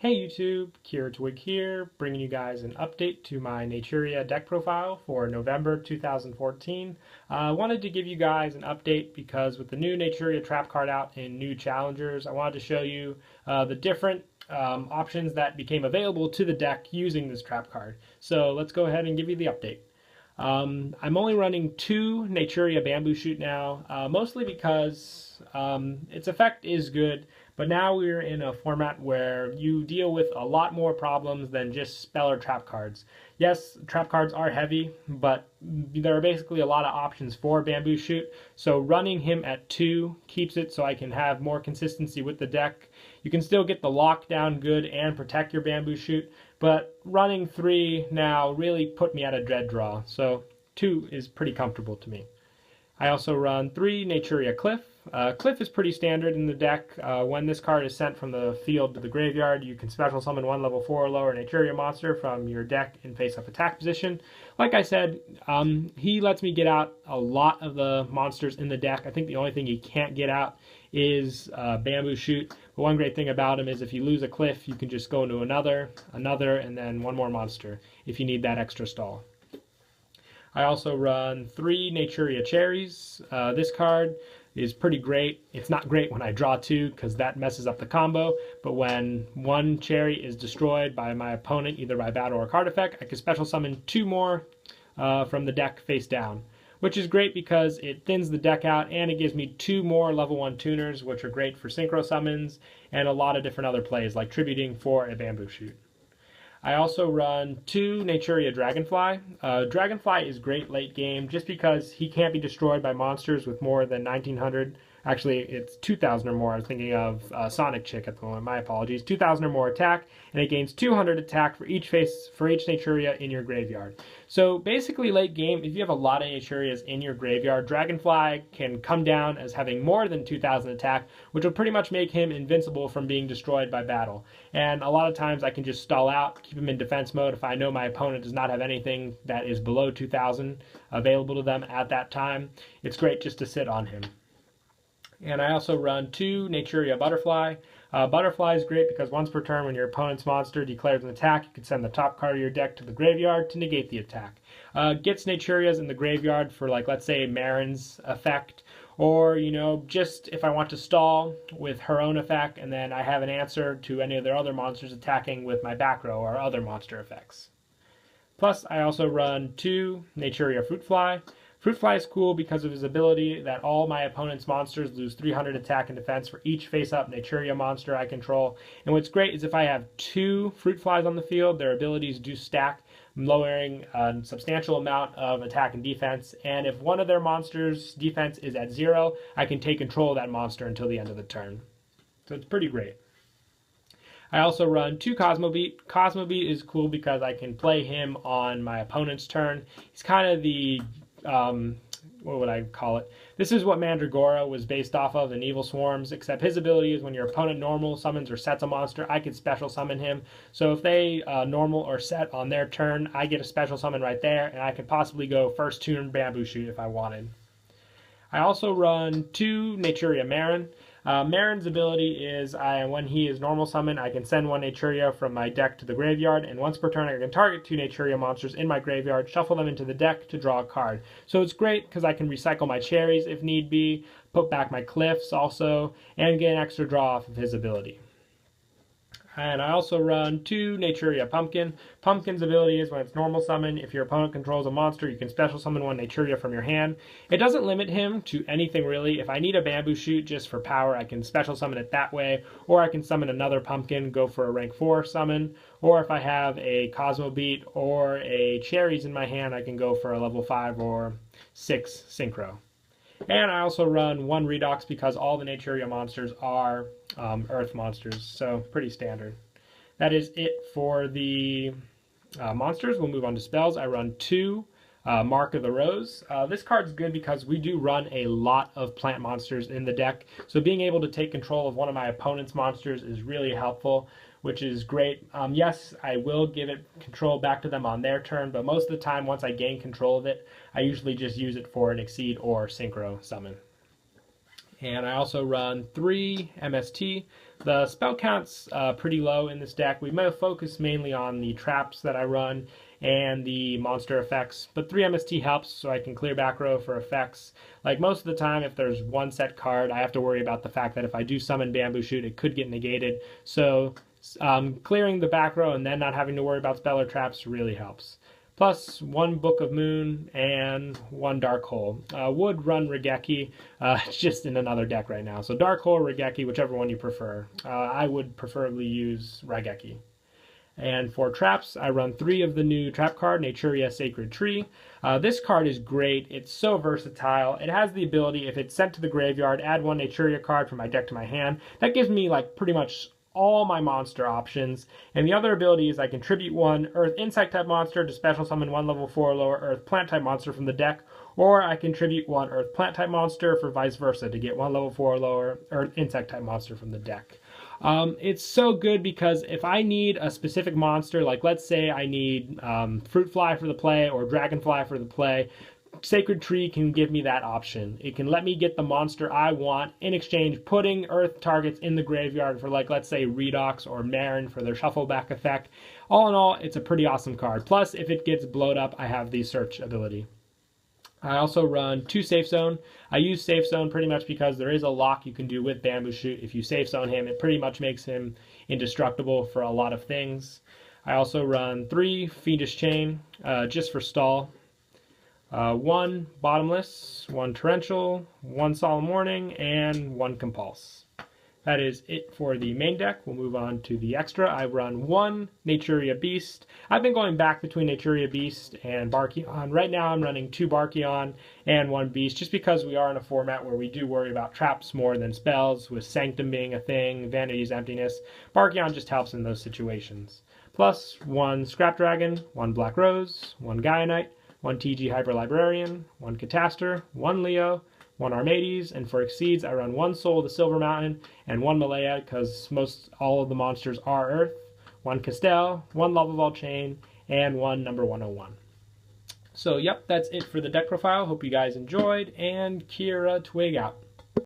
Hey YouTube, Twig here, bringing you guys an update to my Naturia deck profile for November 2014. I wanted to give you guys an update because with the new Naturia trap card out and new challengers, I wanted to show you the different options that became available to the deck using this trap card. So let's go ahead and give you the update. I'm only running two Naturia Bamboo Shoot now, mostly because its effect is good, but now we're in a format where you deal with a lot more problems than just spell or trap cards. Yes, trap cards are heavy, but there are basically a lot of options for Bamboo Shoot, so running him at 2 keeps it so I can have more consistency with the deck. You can still get the lockdown good and protect your Bamboo Shoot, but running 3 now really put me at a dread draw, so 2 is pretty comfortable to me. I also run 3 Naturia Cliff. Cliff is pretty standard in the deck. When this card is sent from the field to the graveyard, you can special summon 1 level 4 or lower Naturia monster from your deck in face-up attack position. Like I said, he lets me get out a lot of the monsters in the deck. I think the only thing he can't get out is Bamboo Shoot. But one great thing about him is if you lose a Cliff, you can just go into another, and then 1 more monster if you need that extra stall. I also run 3 Naturia Cherries. This card is pretty great. It's not great when I draw 2 because that messes up the combo, but when 1 cherry is destroyed by my opponent, either by battle or card effect, I can special summon 2 more from the deck face down, which is great because it thins the deck out and it gives me 2 more level 1 tuners, which are great for synchro summons and a lot of different other plays like tributing for a Bamboo Shoot. I also run 2 Naturia Dragonfly. Dragonfly is great late game just because he can't be destroyed by monsters with more than 1900. Actually, it's 2000 or more. I was thinking of Sonic Chick at the moment. My apologies. 2000 or more attack, and it gains 200 attack for each Naturia in your graveyard. So basically, late game, if you have a lot of Naturias in your graveyard, Dragonfly can come down as having more than 2000 attack, which will pretty much make him invincible from being destroyed by battle. And a lot of times I can just stall out, keep him in defense mode if I know my opponent does not have anything that is below 2000 available to them at that time. It's great just to sit on him. And I also run 2 Naturia Butterfly. Butterfly is great because once per turn when your opponent's monster declares an attack, you can send the top card of your deck to the graveyard to negate the attack. Gets Naturias in the graveyard for, like, let's say Marin's effect, or, you know, just if I want to stall with her own effect and then I have an answer to any of their other monsters attacking with my back row or other monster effects. Plus, I also run 2 Naturia Fruitfly. Fruitfly is cool because of his ability that all my opponent's monsters lose 300 attack and defense for each face-up Naturia monster I control. And what's great is if I have 2 Fruitflies on the field, their abilities do stack, lowering a substantial amount of attack and defense. And if one of their monsters' defense is at 0, I can take control of that monster until the end of the turn. So it's pretty great. I also run 2 Cosmobeat. Cosmobeat is cool because I can play him on my opponent's turn. He's kind of the what would I call it? This is what Mandragora was based off of in Evil Swarms, except his ability is when your opponent normal summons or sets a monster, I can special summon him. So if they normal or set on their turn, I get a special summon right there, and I could possibly go first turn Bamboo Shoot if I wanted. I also run 2 Naturia Marin. Marin's ability is when he is normal summon, I can send 1 Naturia from my deck to the graveyard, and once per turn I can target 2 Naturia monsters in my graveyard, shuffle them into the deck to draw a card. So it's great because I can recycle my cherries if need be, put back my cliffs also, and get an extra draw off of his ability. And I also run 2 Naturia Pumpkin. Pumpkin's ability is when it's normal summon, if your opponent controls a monster, you can special summon 1 Naturia from your hand. It doesn't limit him to anything really. If I need a Bamboo Shoot just for power, I can special summon it that way, or I can summon another Pumpkin, go for a rank 4 summon, or if I have a Cosmobeat or a Cherries in my hand, I can go for a level 5 or 6 Synchro. And I also run 1 Redox because all the Naturia monsters are Earth monsters, so pretty standard. That is it for the monsters. We'll move on to spells. I run 2 Mark of the Rose. This card's good because we do run a lot of plant monsters in the deck, so being able to take control of one of my opponent's monsters is really helpful, which is great. Yes, I will give it control back to them on their turn, but most of the time, once I gain control of it, I usually just use it for an Exceed or Synchro summon. And I also run 3 MST. The spell count's pretty low in this deck. We might focus mainly on the traps that I run and the monster effects, but 3 MST helps so I can clear back row for effects. Like most of the time, if there's one set card, I have to worry about the fact that if I do summon Bamboo Shoot, it could get negated. So clearing the back row and then not having to worry about spell or traps really helps. Plus 1 Book of Moon and 1 Dark Hole. Would run Regeki, it's just in another deck right now. So Dark Hole, Regeki, whichever one you prefer. I would preferably use Regeki. And for traps, I run 3 of the new trap card, Naturia Sacred Tree. This card is great. It's so versatile. It has the ability, if it's sent to the graveyard, add 1 Naturia card from my deck to my hand. That gives me like pretty much all my monster options. And the other ability is I can tribute 1 Earth Insect type monster to special summon 1 level 4 or lower Earth Plant type monster from the deck, or I can tribute 1 Earth Plant type monster for vice versa to get 1 level 4 or lower Earth Insect type monster from the deck. It's so good because if I need a specific monster, like let's say I need Fruit Fly for the play or Dragonfly for the play, Sacred Tree can give me that option. It can let me get the monster I want, in exchange putting Earth targets in the graveyard for, like, let's say Redox or Marin for their shuffle back effect. All in all, it's a pretty awesome card. Plus, if it gets blowed up, I have the search ability. I also run 2 Safe Zone. I use Safe Zone pretty much because there is a lock you can do with Bamboo Shoot. If you Safe Zone him, it pretty much makes him indestructible for a lot of things. I also run 3 Fiendish Chain just for stall. 1 Bottomless, 1 Torrential, 1 Solemn Warning, and 1 Compulse. That is it for the main deck. We'll move on to the extra. I run 1 Naturia Beast. I've been going back between Naturia Beast and Barkion. Right now I'm running 2 Barkion and 1 Beast, just because we are in a format where we do worry about traps more than spells, with Sanctum being a thing, Vanity's Emptiness. Barkion just helps in those situations. Plus 1 Scrap Dragon, 1 Black Rose, 1 Gaia 1 TG Hyper Librarian, 1 Catastor, 1 Leo, 1 Armades, and for Exceeds I run 1 Soul of the Silver Mountain and 1 Malaya because all of the monsters are Earth, 1 Castell, 1 Lava Vault Chain, and 1 number 101. So yep, that's it for the deck profile. Hope you guys enjoyed, and Kira Twig out.